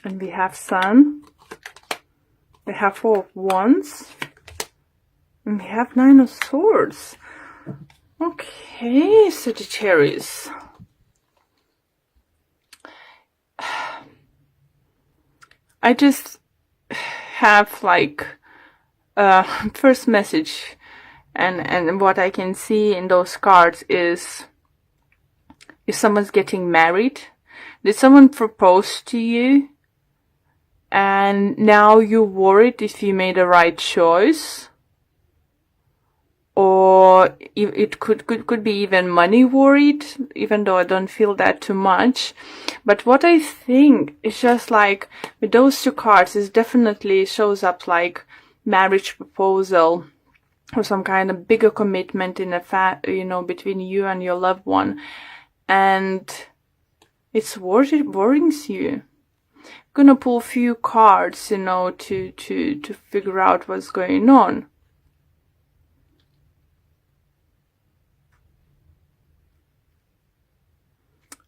And we have Sun. We have Four of Wands. And we have Nine of Swords. Okay, Sagittarius. I just have like first message, and what I can see in those cards is if someone's getting married. Did someone propose to you and now you're worried if you made the right choice? Or it could be even money worried, even though I don't feel that too much. But what I think is just like with those two cards, it definitely shows up like marriage proposal or some kind of bigger commitment in between you and your loved one, and it's worrying you. I'm gonna pull a few cards, to figure out what's going on.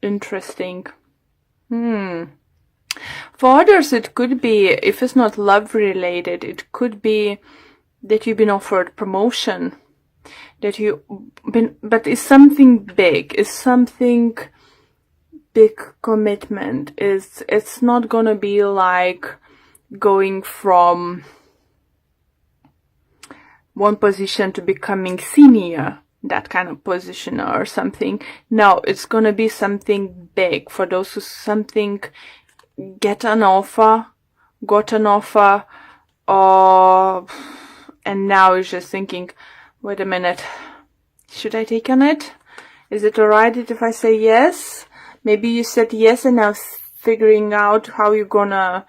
Interesting. For others, it could be, if it's not love related, it could be that you've been offered promotion, but it's something big, it's something big commitment. It's not gonna be like going from one position to becoming senior, that kind of position or something. No, it's gonna be something big for those who got an offer, and now is just thinking, wait a minute, should I take on it? Is it alright if I say yes? Maybe you said yes and now figuring out how you're gonna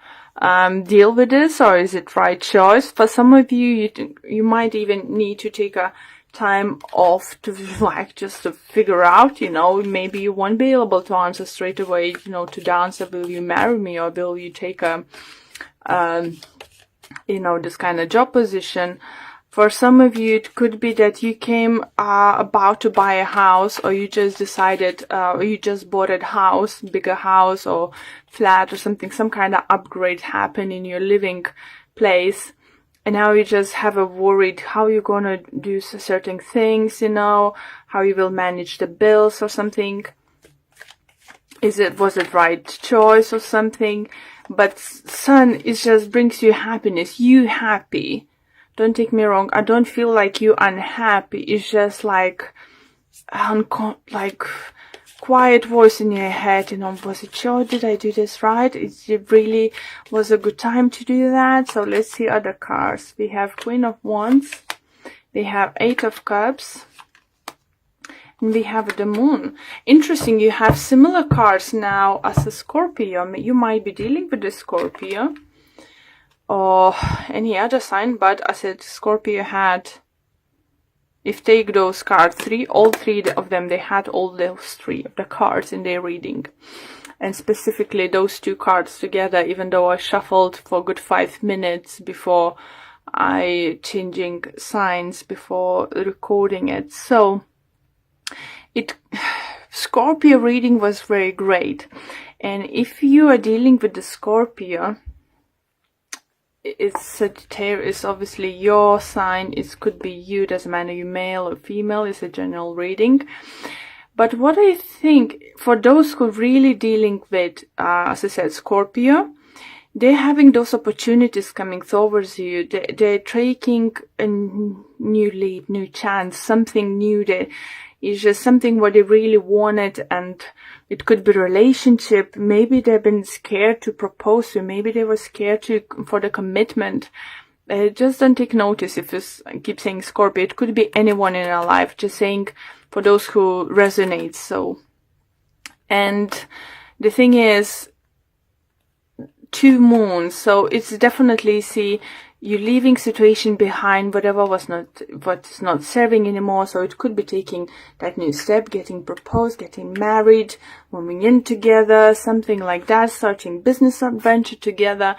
deal with this, or is it right choice? For some of you, you might even need to take a time off to just to figure out, maybe you won't be able to answer straight away, to the answer, will you marry me, or will you take this kind of job position. For some of you, it could be that you came about to buy a house, or you just decided, or you just bought a house, bigger house or flat or something, some kind of upgrade happened in your living place. And now you just have a worried how you're going to do certain things, how you will manage the bills or something. Was it right choice or something? But Sun, it just brings you happiness. You happy. Don't take me wrong. I don't feel like you unhappy. It's just like quiet voice in your head, was it sure? Did I do this right? It really was a good time to do that. So let's see other cards. We have Queen of Wands. We have Eight of Cups. And we have the Moon. Interesting, you have similar cards now as a Scorpio. You might be dealing with a Scorpio or any other sign, but I said Scorpio had, if take those cards, all three of them, they had all those three of the cards in their reading. And specifically those two cards together, even though I shuffled for a good 5 minutes before I changing signs before recording it. So Scorpio reading was very great. And if you are dealing with the Scorpio, it's Sagittarius, obviously your sign. It could be you, doesn't matter you male or female. It's a general reading. But what I think, for those who are really dealing with, as I said, Scorpio, they're having those opportunities coming towards you. They're taking a new lead, new chance, something new. It's just something what they really wanted, and it could be relationship. Maybe they've been scared to propose to. Maybe they were scared for the commitment. Just don't take notice if I keep saying Scorpio. It could be anyone in our life. Just saying for those who resonate. So, and the thing is, 2 moons. So it's definitely, see, you're leaving situation behind, what's not serving anymore. So it could be taking that new step, getting proposed, getting married, moving in together, something like that, starting business adventure together.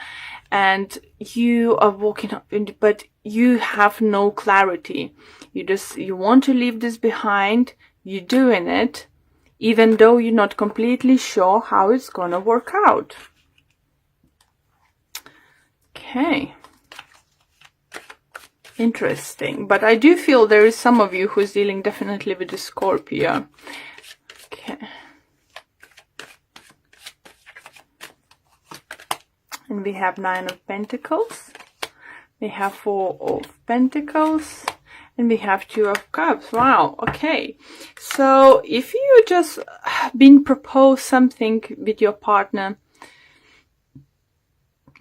And you are walking up, but you have no clarity. You want to leave this behind. You're doing it, even though you're not completely sure how it's gonna work out. Okay. Interesting. But I do feel there is some of you who's dealing definitely with the Scorpio. Okay. And we have 9 of Pentacles. We have 4 of Pentacles. And we have 2 of Cups. Wow. Okay. So if you just been proposed something with your partner,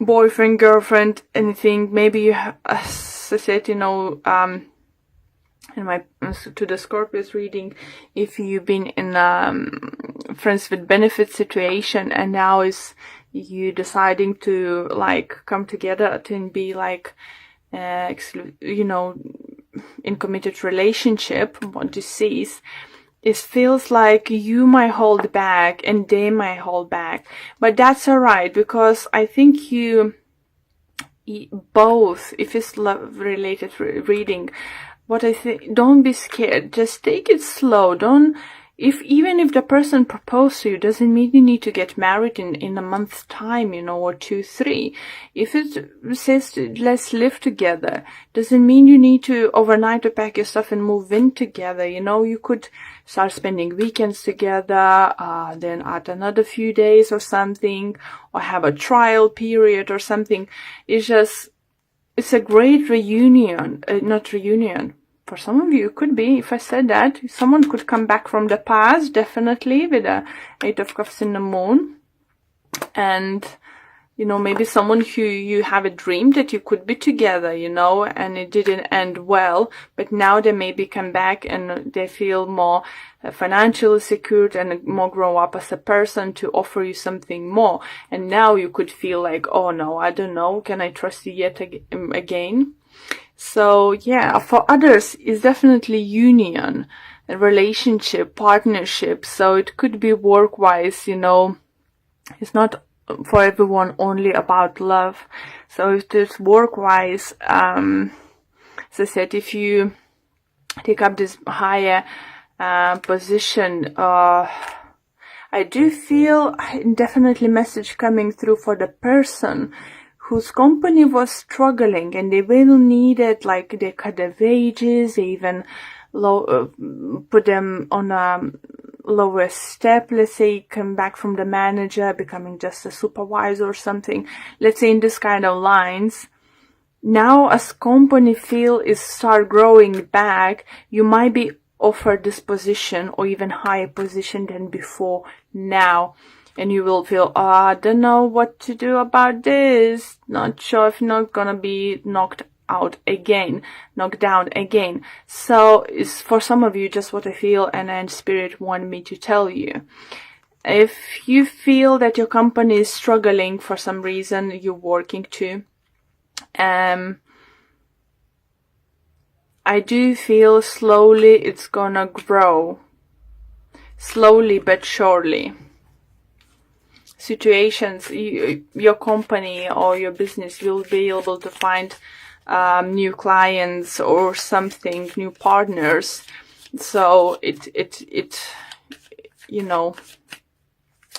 boyfriend, girlfriend, anything, maybe you have, as I said, you know, in my to the Scorpios reading, if you've been in friends with benefit situation, and now is you deciding to like come together to be like you know, in committed relationship, what this sees, it feels like you might hold back and they might hold back, but that's alright, because I think you both, if it's love related reading, what I think, don't be scared, just take it slow. Don't, even if the person proposed to you, doesn't mean you need to get married in a month's time, you know, or 2, 3. If it says let's live together, doesn't mean you need to overnight to pack your stuff and move in together. You know, you could start spending weekends together, then add another few days or something, or have a trial period or something. It's a great reunion, not reunion. For some of you, it could be, if I said that, someone could come back from the past, definitely, with a 8 of Cups in the Moon. And, you know, maybe someone who you have a dream that you could be together, you know, and it didn't end well, but now they maybe come back and they feel more financially secured and more grow up as a person to offer you something more. And now you could feel like, oh no, I don't know, can I trust you yet again? So yeah, for others, it's definitely union, a relationship, partnership. So it could be work-wise, you know, it's not for everyone only about love. So if it's work-wise, as I said, if you take up this higher position, I do feel definitely message coming through for the person whose company was struggling and they really needed, like, they cut their wages, they even put them on a lower step, let's say, come back from the manager, becoming just a supervisor or something, let's say in this kind of lines. Now as company feel is start growing back, you might be offered this position or even higher position than before now. And you will feel, I don't know what to do about this. Not sure if not gonna be knocked down again. So it's for some of you just what I feel, and then Spirit wanted me to tell you. If you feel that your company is struggling for some reason, you're working to, I do feel slowly it's gonna grow. Slowly but surely. Situations, your company or your business will be able to find new clients or something, new partners. So it you know,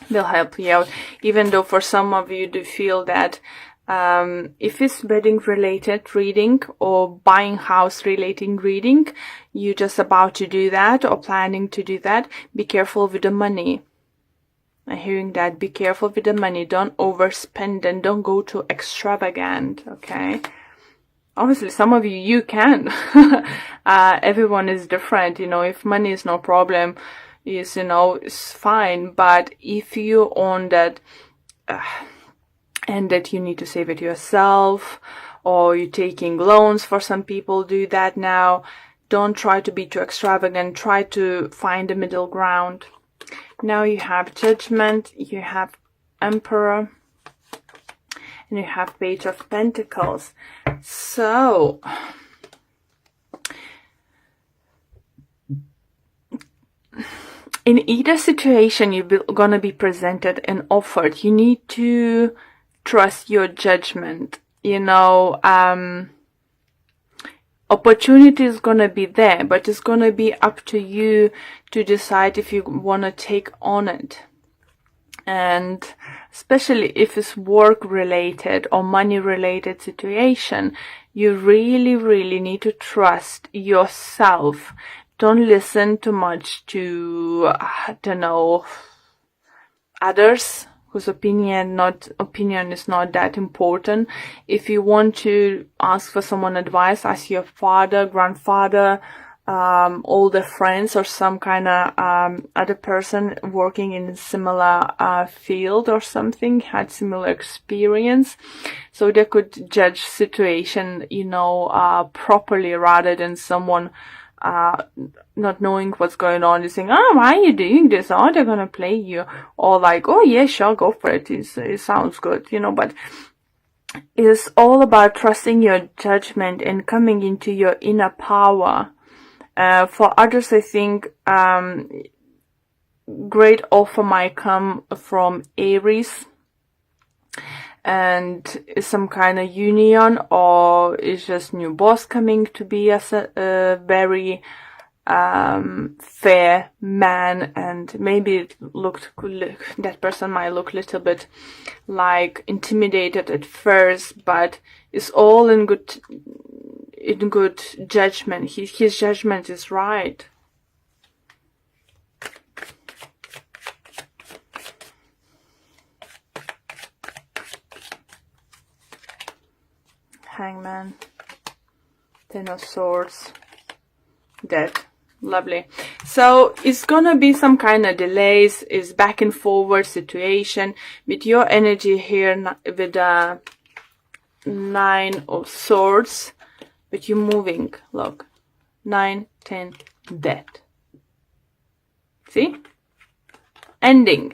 will help you out. Even though for some of you do feel that if it's wedding related reading or buying house relating reading, you're just about to do that or planning to do that, be careful with the money. I'm hearing that. Be careful with the money. Don't overspend and don't go too extravagant, okay? Obviously, some of you can. Everyone is different, you know. If money is no problem, is, you know, it's fine. But if you own that, and that you need to save it yourself, or you're taking loans, for some people do that now, don't try to be too extravagant. Try to find a middle ground. Now you have Judgment, you have Emperor, and you have Page of Pentacles. So, in either situation you're gonna be presented and offered, you need to trust your judgment. You know, opportunity is gonna be there, but it's gonna be up to you to decide if you wanna take on it. And especially if it's work related or money related situation, you really, really need to trust yourself. Don't listen too much to, I don't know, others whose opinion is not that important. If you want to ask for someone advice, ask your father, grandfather, older friends, or some kind of other person working in a similar field or something, had similar experience, so they could judge situation, properly, rather than someone not knowing what's going on, just saying, oh, why are you doing this? Oh, they're gonna play you. Or like, oh yeah, sure, go for it. It sounds good, but it's all about trusting your judgment and coming into your inner power. For others, I think, great offer might come from Aries, and is some kind of union, or is just new boss coming to be as a very fair man, and maybe that person might look a little bit like intimidated at first, but it's all in good judgment. His judgment is right. Hangman, Ten of Swords, Death. Lovely. So it's gonna be some kind of delays, is back and forward situation with your energy here with the Nine of Swords, but you're moving. Look, 9, 10, Death. See? Ending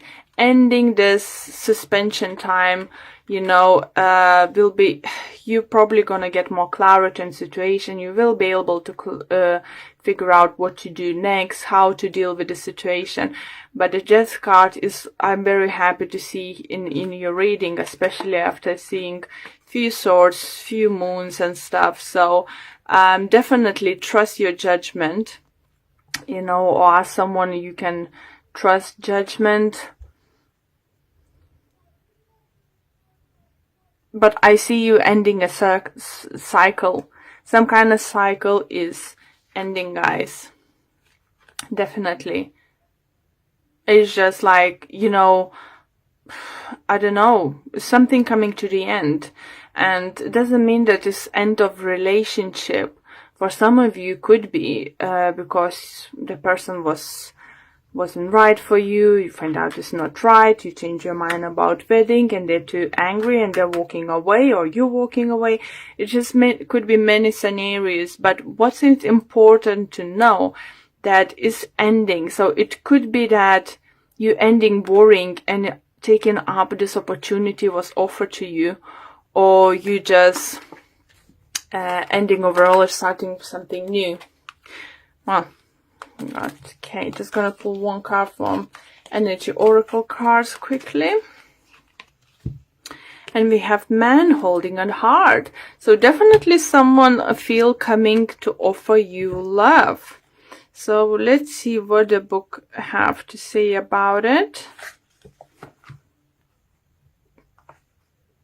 this suspension time, will be, you're probably gonna get more clarity in situation. You will be able to figure out what to do next, how to deal with the situation. But the Death card is, I'm very happy to see in your reading, especially after seeing few swords, few moons and stuff. So definitely trust your judgment, or ask someone you can trust judgment. But I see you ending a cycle. Some kind of cycle is ending, guys. Definitely. It's just like, I don't know, something coming to the end. And it doesn't mean that it's end of relationship. For some of you, could be because the person wasn't right for you. You find out it's not right. You change your mind about wedding, and they're too angry and they're walking away, or you're walking away. It just could be many scenarios. But what's important to know, that is ending. So it could be that you ending boring and taking up this opportunity was offered to you, or you just ending overall or starting something new. Well, okay, just gonna pull one card from Energy Oracle cards quickly. And we have Man holding a heart. So definitely someone feel coming to offer you love. So let's see what the book have to say about it.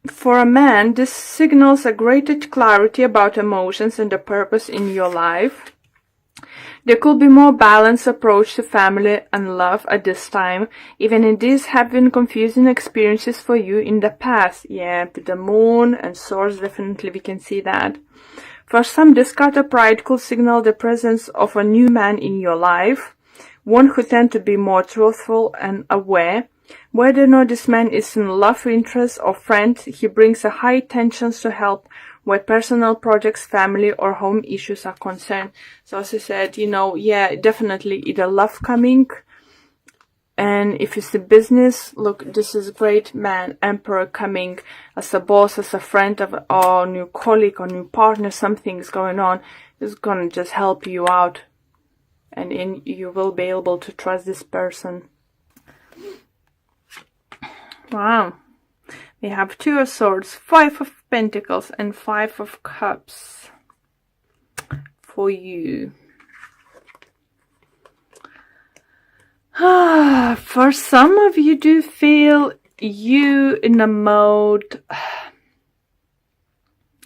For a man, this signals a greater clarity about emotions and the purpose in your life. There could be more balanced approach to family and love at this time, even if these have been confusing experiences for you in the past. Yeah, with the Moon and Swords, definitely we can see that. For some, this card of Pride could signal the presence of a new man in your life, one who tends to be more truthful and aware. Whether or not this man is in love, interest, or friend, he brings a high tensions to help where personal projects, family, or home issues are concerned. So as I said, yeah, definitely either love coming, and if it's a business, look, this is great man, Emperor coming as a boss, as a friend of, or new colleague or new partner. Something's going on. It's gonna just help you out, and you will be able to trust this person. Wow. We have Two of Swords, Five of Pentacles, and Five of Cups for you. For some of you do feel you in a mode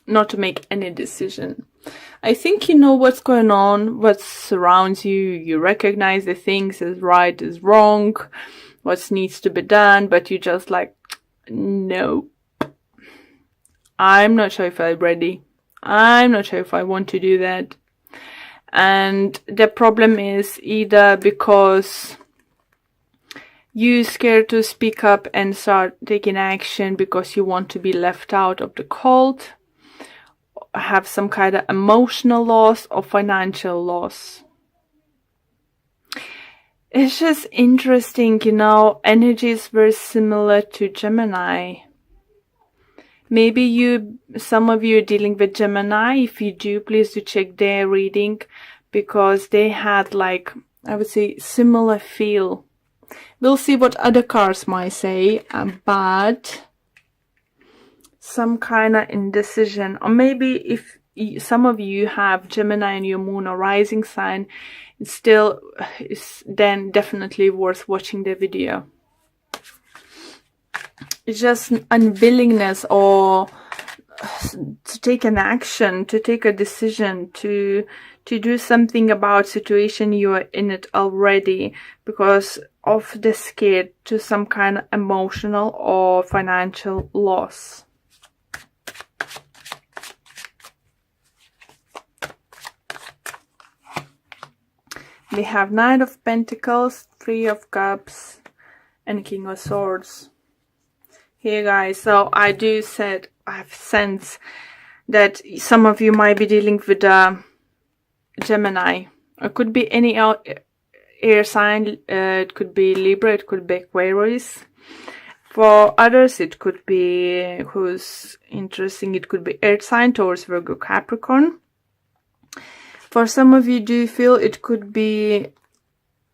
not to make any decision. I think you know what's going on, what surrounds you, you recognize the things as right, as wrong, what needs to be done, but you just like, no, I'm not sure if I'm ready. I'm not sure if I want to do that. And the problem is either because you're scared to speak up and start taking action because you want to be left out of the cold, have some kind of emotional loss or financial loss. It's just interesting, energy is very similar to Gemini. Maybe some of you are dealing with Gemini. If you do, please do check their reading, because they had I would say, similar feel. We'll see what other cards might say, but some kind of indecision. Or maybe if some of you have Gemini in your moon or rising sign, it's still is then definitely worth watching the video. It's just unwillingness or to take an action, to take a decision, to do something about situation you are in it already because of the scare to some kind of emotional or financial loss. We have Knight of Pentacles, Three of Cups, and King of Swords. Here, guys, so I have sense that some of you might be dealing with Gemini. It could be any air sign. It could be Libra. It could be Aquarius. For others, it could be, who's interesting, it could be Earth sign, Taurus, Virgo, Capricorn. For some of you, do you feel it could be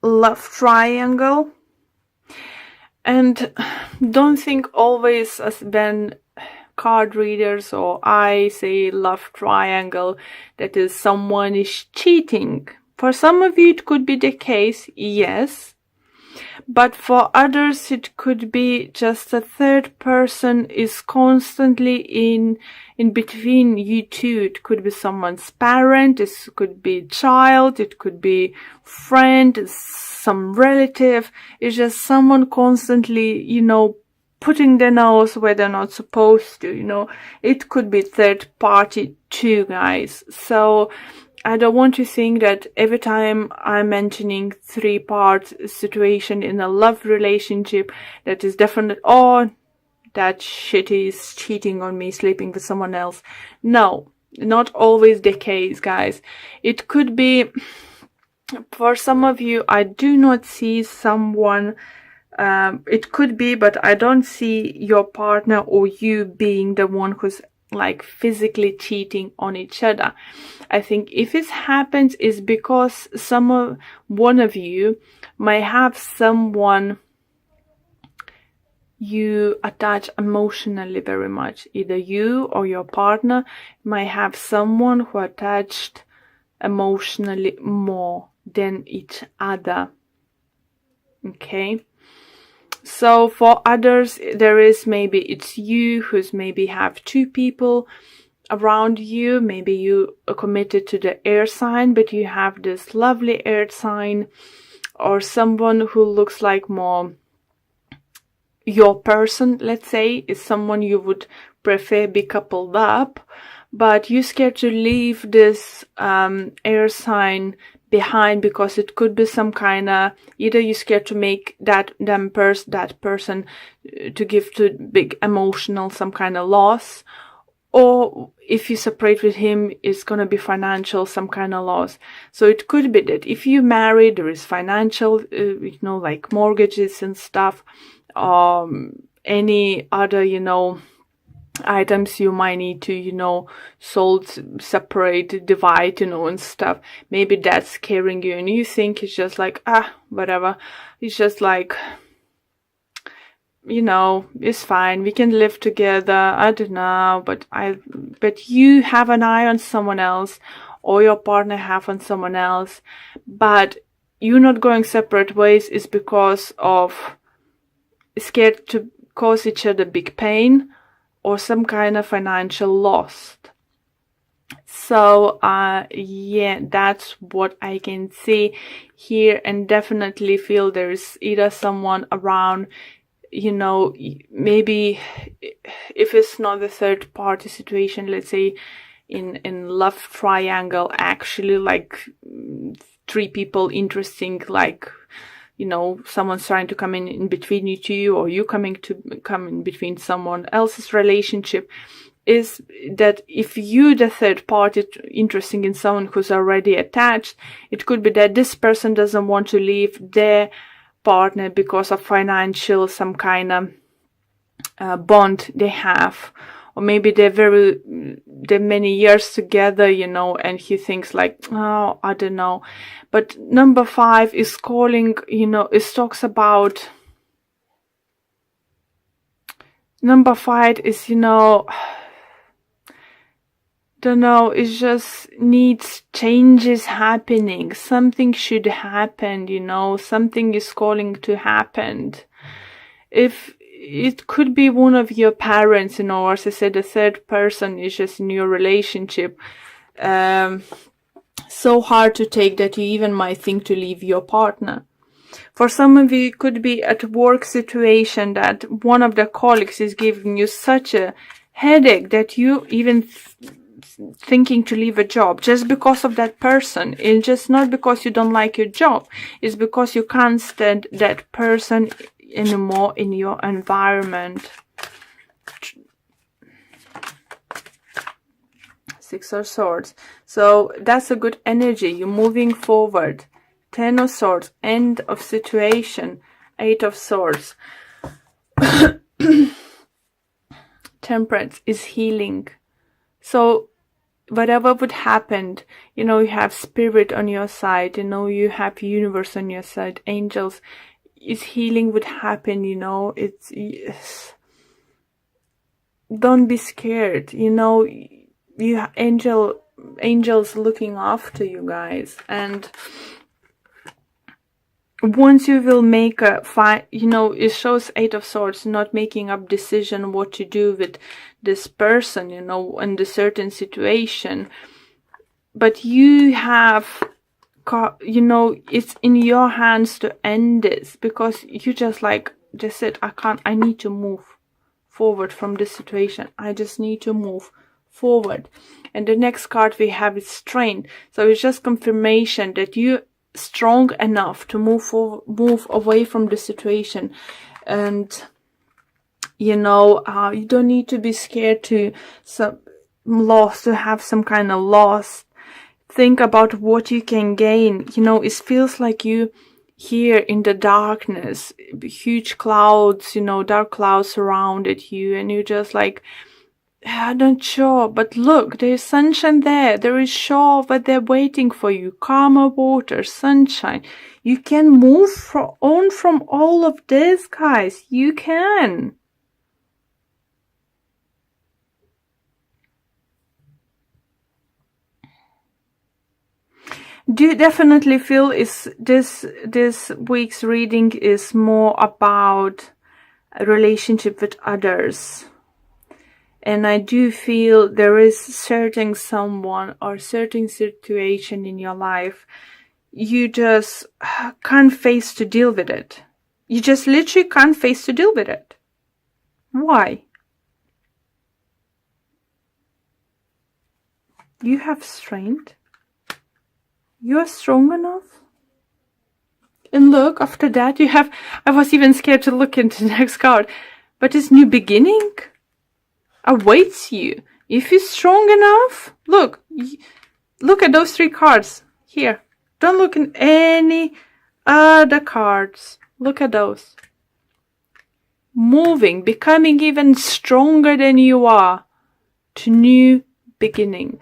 love triangle? And don't think always as when card readers or I say love triangle, that is someone is cheating. For some of you, it could be the case, yes. But for others, it could be just a third person is constantly in between you two. It could be someone's parent, it could be child, it could be friend, some relative. It's just someone constantly, putting their nose where they're not supposed to, It could be third party too, guys. So I don't want to think that every time I'm mentioning three-part situation in a love relationship, that is definite, that shit is cheating on me, sleeping with someone else. No, not always the case, guys. It could be, for some of you, I do not see someone, it could be, but I don't see your partner or you being the one who's physically cheating on each other. I think if it happens is because one of you might have someone you attach emotionally very much. Either you or your partner might have someone who attached emotionally more than each other. Okay? So for others, there is maybe it's you who's maybe have two people around you. Maybe you are committed to the air sign, but you have this lovely earth sign, or someone who looks like more your person, let's say, is someone you would prefer be coupled up, but you're scared to leave this air sign behind because it could be some kind of, either you're scared to make that person to give to big emotional some kind of loss, or if you separate with him, it's going to be financial some kind of loss. So it could be that if you marry, there is financial, like mortgages and stuff, any other, items you might need to, sold, separate, divide, and stuff. Maybe that's scaring you and you think it's just whatever. It's just it's fine. We can live together. I don't know, but you have an eye on someone else, or your partner have on someone else. But you not going separate ways is because of scared to cause each other big pain or some kind of financial loss. So yeah, that's what I can see here, and definitely feel there's either someone around, you know, maybe if it's not the third party situation, let's say in love triangle, actually like 3 people interesting, like, you know, someone's trying to come in between you two, or you come in between someone else's relationship, is that if you, the third party, interesting in someone who's already attached, it could be that this person doesn't want to leave their partner because of financial, some kind of bond they have, or maybe they're many years together, you know, and he thinks like, oh, I don't know. But number 5 is calling, you know, it talks about, number 5 is, you know, don't know, it just needs changes happening. Something should happen, you know, something is calling to happen. If it could be one of your parents, you know, or as I said, the third person is just in your relationship. So hard to take that you even might think to leave your partner. For some of you, it could be at a work situation that one of the colleagues is giving you such a headache that you even thinking to leave a job just because of that person. It's just not because you don't like your job. It's because you can't stand that person anymore in your environment. 6 of Swords. So that's a good energy. You're moving forward. 10 of Swords. End of situation. 8 of Swords. Temperance is healing. So whatever would happen, you know, you have spirit on your side, you know, you have universe on your side, angels, is healing would happen, you know, it's don't be scared, you know, you have angels looking after you guys. And once you will make a you know, it shows 8 of Swords, not making up decision what to do with this person, you know, in the certain situation. But you have, you know, it's in your hands to end this, because you just said, I need to move forward from this situation. I just need to move forward. And the next card we have is Strength. So it's just confirmation that you strong enough to move away from the situation. And you know, you don't need to be scared to have some kind of loss. Think about what you can gain. You know, it feels like you here in the darkness, huge clouds, you know, dark clouds surrounded you, and you're just like, I'm not sure, but look, there's sunshine there. There is shore over there waiting for you. Calmer water, sunshine. You can move on from all of this, guys. You can. Do you definitely feel is this week's reading is more about a relationship with others? And I do feel there is certain someone or certain situation in your life you just can't face to deal with it. You just literally can't face to deal with it. Why? You have strength. You are strong enough. And look, after that you have, I was even scared to look into the next card, but this new beginning awaits you. If you're strong enough, look at those 3 cards here. Don't look in any other cards. Look at those. Moving, becoming even stronger than you are, to new beginning.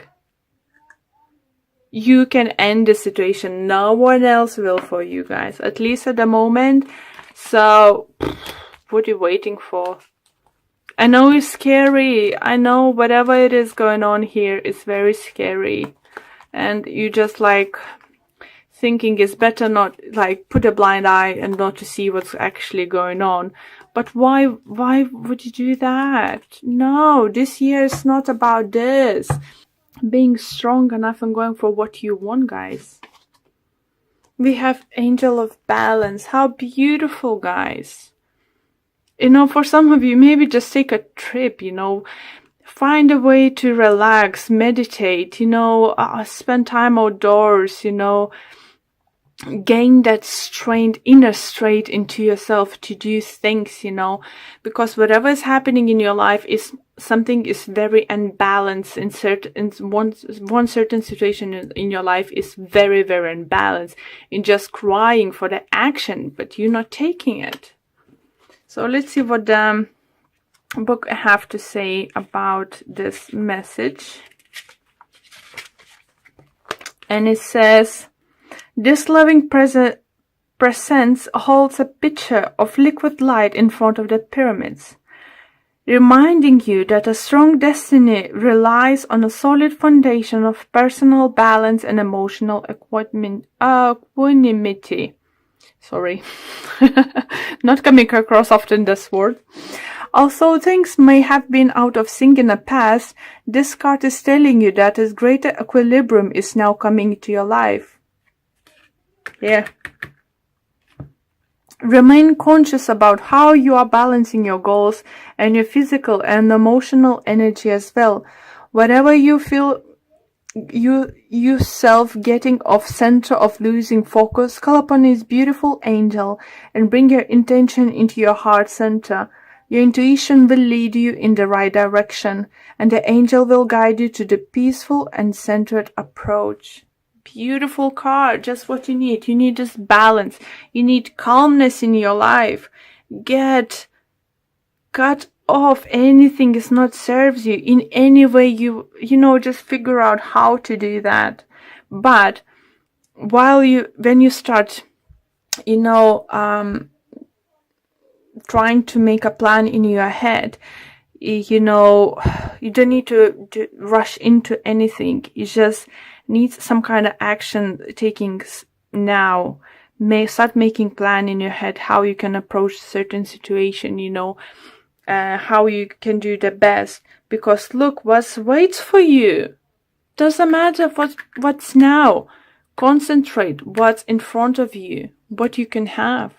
You can end the situation. No one else will for you guys, at least at the moment. So what are you waiting for? I know it's scary. I know whatever it is going on here is very scary. And you just like thinking it's better not, like, put a blind eye and not to see what's actually going on. But why would you do that? No, this year is not about this. Being strong enough and going for what you want, guys. We have Angel of Balance. How beautiful, guys. You know, for some of you, maybe just take a trip, you know. Find a way to relax, meditate, you know, spend time outdoors, you know. Gain that strength, inner strength into yourself to do things, you know, because whatever is happening in your life is something is very unbalanced in one certain situation in your life is very, very unbalanced in just crying for the action, but you're not taking it. So let's see what the book have to say about this message. And it says, this loving presence holds a pitcher of liquid light in front of the pyramids, reminding you that a strong destiny relies on a solid foundation of personal balance and emotional equanimity. Sorry, not coming across often this word. Although things may have been out of sync in the past, this card is telling you that a greater equilibrium is now coming into your life. Yeah. Remain conscious about how you are balancing your goals and your physical and emotional energy as well. Whatever you feel yourself getting off center of losing focus, call upon his beautiful angel and bring your intention into your heart center. Your intuition will lead you in the right direction, and the angel will guide you to the peaceful and centered approach. Beautiful card, just what you need. You need this balance. You need calmness in your life. Cut off anything is not serves you in any way. You know, just figure out how to do that. But when you start, you know, trying to make a plan in your head, you know, you don't need to rush into anything. You just need some kind of action taking now. Start making plan in your head how you can approach certain situation, you know, how you can do the best. Because look, what waits for you. Doesn't matter what's now. Concentrate what's in front of you, what you can have.